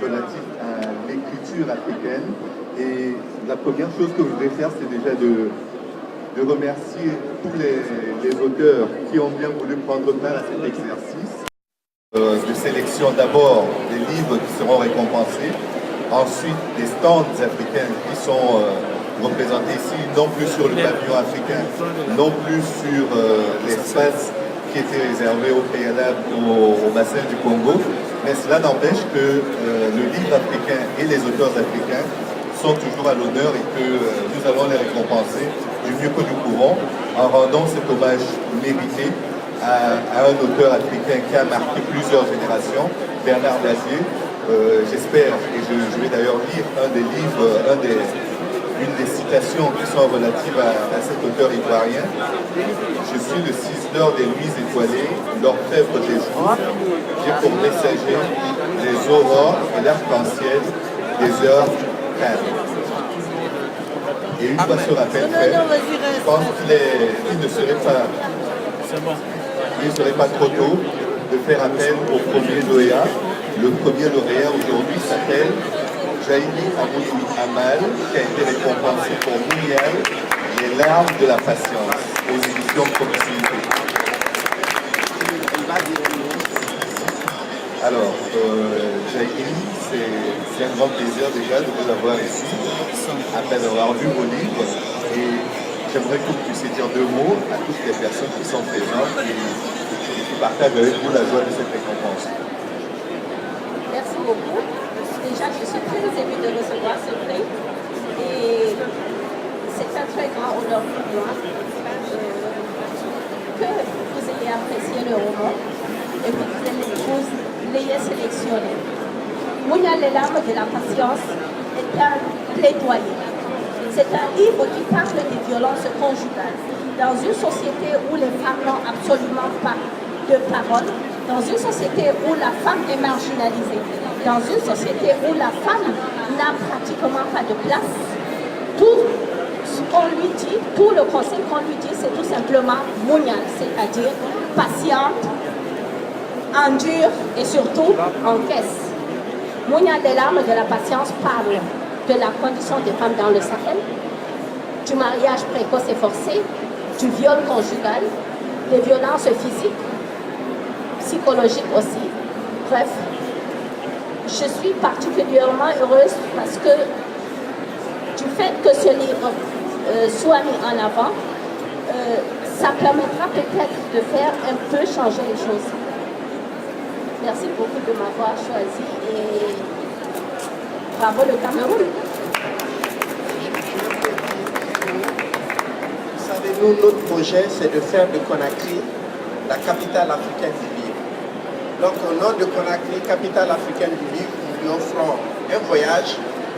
relatif à l'écriture africaine. Et la première chose que je voudrais faire, c'est déjà de remercier tous les auteurs qui ont bien voulu prendre part à cet exercice de sélection. D'abord des livres qui seront récompensés, ensuite des stands africains qui sont représentés ici, non plus sur le pavillon africain, non plus sur l'espace qui était réservé au préalable au bassin du Congo, mais cela n'empêche que le livre africain et les auteurs africains sont toujours à l'honneur et que nous allons les récompenser du mieux que nous pourrons en rendant cet hommage mérité à un auteur africain qui a marqué plusieurs générations, Bernard Dazier. J'espère, et je vais d'ailleurs lire un des livres, une des citations qui sont relatives à cet auteur ivoirien. Je suis le ciseleur des nuits étoilées, l'orfèvre des jours. J'ai pour messager les aurores et l'arc-en-ciel des heures calmes. Et une fois ce rappel fait, je pense qu'il ne serait pas trop tôt de faire appel au premier lauréat. Le premier lauréat aujourd'hui s'appelle Jaini Amouni Amal, qui a été récompensé pour Mounial, Les larmes de la patience, aux éditions Proximité. Alors, Jaini, c'est un grand plaisir déjà de vous avoir ici, après avoir lu vos livres. Et j'aimerais que vous puissiez dire deux mots à toutes les personnes qui sont présentes et qui partagent avec vous la joie de cette récompense. Merci beaucoup. Déjà, je suis très émue de recevoir ce prix et c'est un très grand honneur pour moi que vous ayez apprécié le roman et que vous l'ayez sélectionné. Mounial, les larmes de la patience est un plaidoyer. C'est un livre qui parle des violences conjugales dans une société où les femmes n'ont absolument pas de parole, dans une société où la femme est marginalisée, dans une société où la femme n'a pratiquement pas de place. Tout ce qu'on lui dit, tout le conseil qu'on lui dit, c'est tout simplement Mounial, c'est-à-dire patiente, endure et surtout encaisse. Mounial, les larmes de la patience parle de la condition des femmes dans le Sahel, du mariage précoce et forcé, du viol conjugal, des violences physiques, psychologiques aussi. Bref, je suis particulièrement heureuse parce que du fait que ce livre soit mis en avant, ça permettra peut-être de faire un peu changer les choses. Merci beaucoup de m'avoir choisi et bravo le Cameroun. Vous savez, nous, notre projet, c'est de faire de Conakry la capitale africaine du livre. Donc, au nom de Conakry, capitale africaine du livre, nous lui offrons un voyage.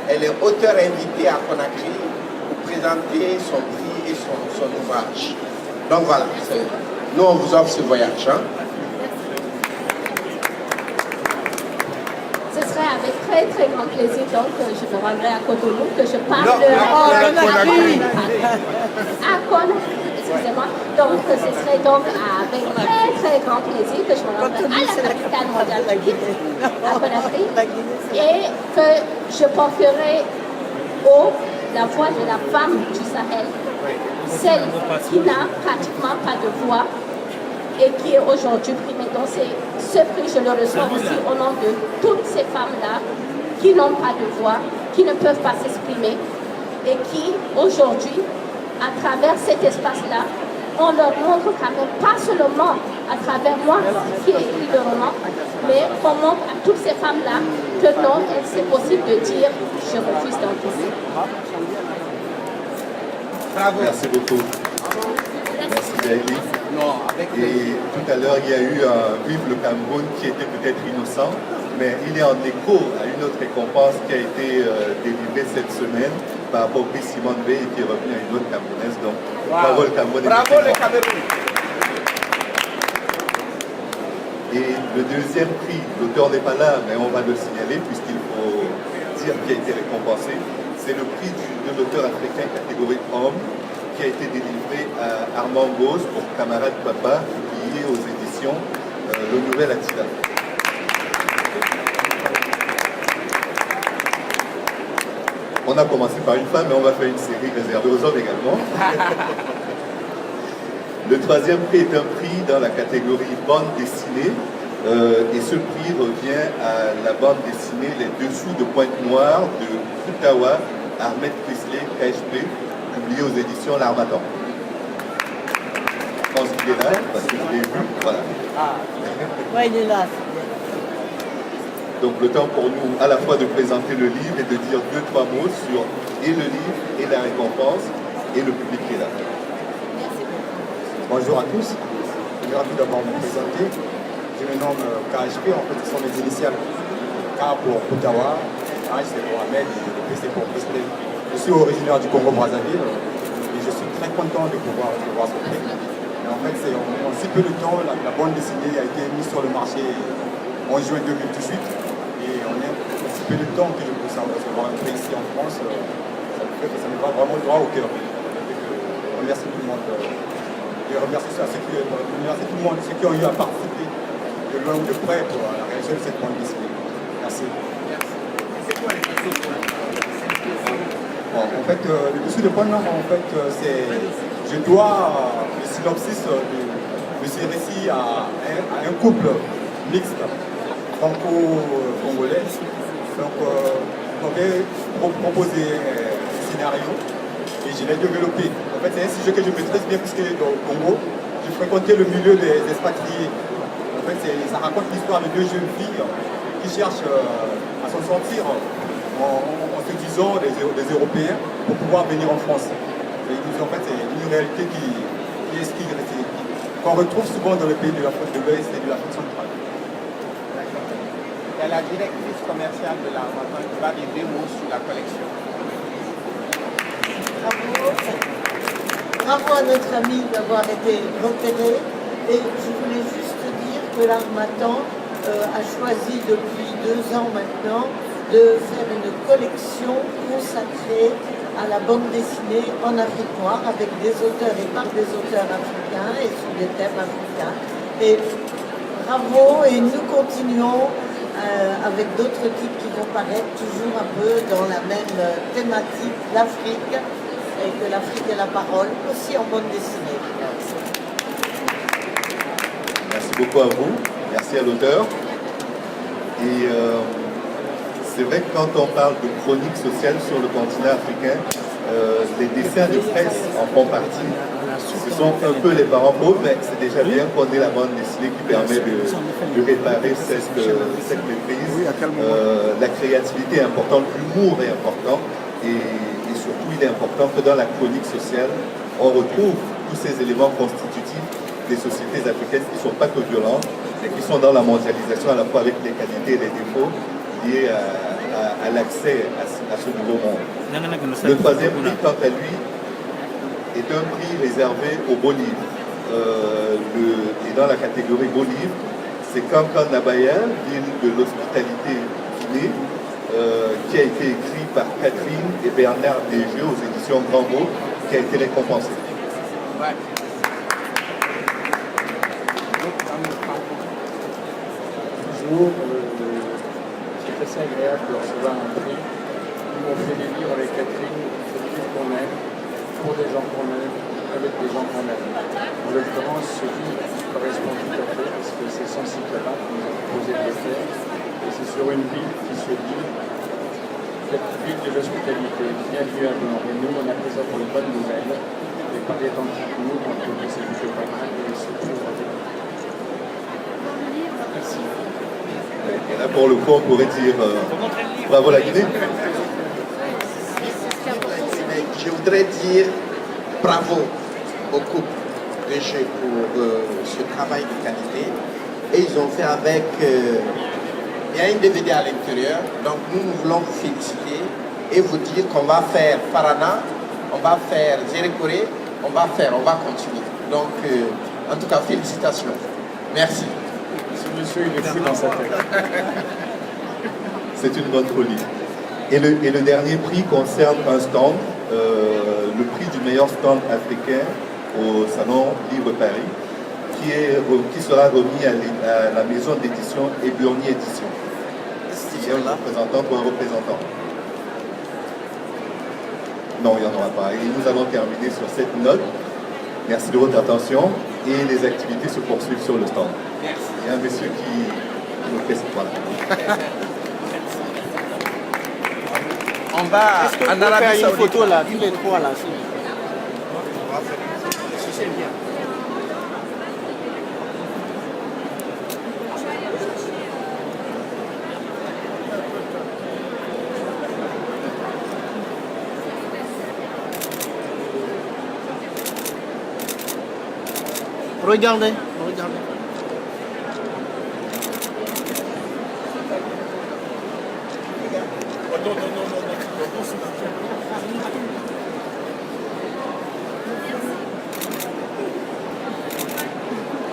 Elle est auteure invitée à Conakry pour présenter son prix et son ouvrage. Donc voilà, nous on vous offre ce voyage. Hein? Ce serait avec très très grand plaisir donc je me rendrai à Cotonou, que je parle excusez-moi. Donc ce serait donc avec très très grand plaisir que je me rendrai à la capitale mondiale du livre, à Conakry, et que je porterai haut la voix de la femme du Sahel, celle qui n'a pratiquement pas de voix et qui est aujourd'hui primée. Donc ce prix, je le reçois aussi au nom de toutes ces femmes-là qui n'ont pas de voix, qui ne peuvent pas s'exprimer et qui aujourd'hui, à travers cet espace-là, on leur montre quand même, pas seulement à travers moi qui ai écrit le roman, mais on montre à toutes ces femmes-là que non, c'est possible de dire je refuse d'encaisser. Bravo. Merci beaucoup. Merci Jaili. Et tout à l'heure, il y a eu un Vive le Cameroun qui était peut-être innocent, mais il est en écho à une autre récompense qui a été délivrée cette semaine par rapport au prix Simone Veil qui est revenu à une autre Camerounaise. Donc, bravo le Cameroun. Bravo le Cameroun. Et le deuxième prix, l'auteur n'est pas là, mais on va le signaler puisqu'il faut dire qui a été récompensé. C'est le prix de l'auteur africain catégorie homme qui a été délivré à Armand Gauze pour Camarade Papa, publié aux éditions Le Nouvel Attila. On a commencé par une femme, mais on va faire une série réservée aux hommes également. Le troisième prix est un prix dans la catégorie bande dessinée. Et ce prix revient à la bande dessinée Les Dessous de Pointe-Noire de Kutawa, Ahmed Prisley, KHP, publié aux éditions L'Harmattan. Je pense qu'il est là, parce que je l'ai vu. Voilà. Ouais, il est là. Donc le temps pour nous à la fois de présenter le livre et de dire 2-3 mots sur et le livre et la récompense et le public qui est là. Bonjour à tous, je suis ravi d'avoir me présenter. Je me nomme KHP, en fait ce sont mes initiales. K pour Kutawa, H c'est pour Ahmed et P c'est pour Prisley. Je suis originaire du Congo-Brazzaville et je suis très content de pouvoir recevoir ce prix. Et en fait, en si peu de temps, la bande dessinée a été mise sur le marché en juin 2018. Et on est en si peu de temps que je peux recevoir un prix ici en France. Ça me fait que ça me va vraiment droit au cœur. Je remercie tout le monde. Et remercie ceux qui ont eu à participer de loin ou de près pour la réalisation de cette bande dessinée. Merci. C'est quoi les questions? Bon, en fait, le dessus de Pointe-Noire, en fait, je dois le synopsis de ces récits à un couple mixte franco-congolais. Donc, on m'avait proposé un scénario et je l'ai développé. En fait, c'est un sujet que je maîtrise bien puisque au Congo, j'ai fréquenté le milieu des expatriés. En fait, ça raconte l'histoire de deux jeunes filles qui cherchent à s'en sortir en se disant des Européens pour pouvoir venir en France. Et en fait, c'est une réalité qu'on retrouve souvent dans les pays de l'Afrique de l'Ouest et de l'Afrique centrale. D'accord. Il y a la directrice commerciale de l'Harmattan qui va dire 2 mots sur la collection. Bravo à notre ami d'avoir été repéré. Et je voulais juste dire que l'Harmattan a choisi depuis 2 ans maintenant de faire une collection consacrée à la bande dessinée en Afrique noire avec des auteurs et par des auteurs africains et sous des thèmes africains. Et bravo, et nous continuons avec d'autres titres qui vont paraître toujours un peu dans la même thématique, l'Afrique, et que l'Afrique est la parole, aussi en bande dessinée. Merci beaucoup à vous, merci à l'auteur. Et c'est vrai que quand on parle de chronique sociale sur le continent africain, les dessins de presse en font partie. Ce sont un peu les parents pauvres, mais c'est déjà bien qu'on ait la bande dessinée qui permet de réparer cette méprise. La créativité est importante, l'humour est important, et surtout il est important que dans la chronique sociale, on retrouve tous ces éléments constitutifs des sociétés africaines qui ne sont pas que violentes, mais qui sont dans la mondialisation à la fois avec les qualités et les défauts liés à l'accès à ce nouveau monde. Le troisième prix, quant à lui, est un prix réservé aux beaux livres. Et dans la catégorie beaux livres, c'est Kankan Nabaya, ville de l'hospitalité Guinée, qui a été écrit par Catherine et Bernard Desjeux aux éditions Grand Mot, qui a été récompensé. Ouais. Bonjour, c'est assez agréable de recevoir un prix où on fait des livres avec Catherine, on fait des livres qu'on aime, pour des gens qu'on aime, avec des gens qu'on aime. En l'occurrence, ce livre correspond tout à fait parce que c'est Sensible qui nous a proposé de le faire et c'est sur une ville qui se dit cette ville de l'hospitalité. Bienvenue à bord. Et nous, on a pris ça pour une bonne nouvelle et par les temps qui courent, on trouve que c'est plutôt pas mal et c'est toujours à dire. Merci. Et là, pour le coup, on pourrait dire bravo la Guinée. Je voudrais dire bravo au couple de jeux pour ce travail de qualité. Et ils ont fait avec... il y a une DVD à l'intérieur, donc nous voulons vous féliciter et vous dire qu'on va faire Parana, on va faire Zérékoré, on va continuer. Donc, en tout cas, félicitations. Merci. Ce monsieur, il est fou dans sa tête. C'est une bonne folie. Et le dernier prix concerne un stand, le prix du meilleur stand africain au Salon Livre Paris, qui sera remis à la maison d'édition Eburni Édition. Il y a un représentant ou un représentant. Non, il n'y en aura pas. Et nous allons terminer sur cette note. Merci de votre attention et les activités se poursuivent sur le stand. Merci. Il y a un monsieur qui nous fait cette voilà. On va en Arabie Saoudite. Photo là, tous les trois là. C'est bien. Regardez, regardez.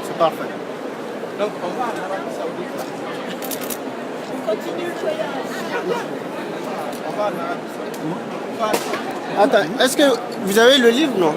C'est parfait. Donc on va en Arabie Saoudite. Continue le voyage. On va en Arabie Saoudite. Attends, est-ce que vous avez le livre, non?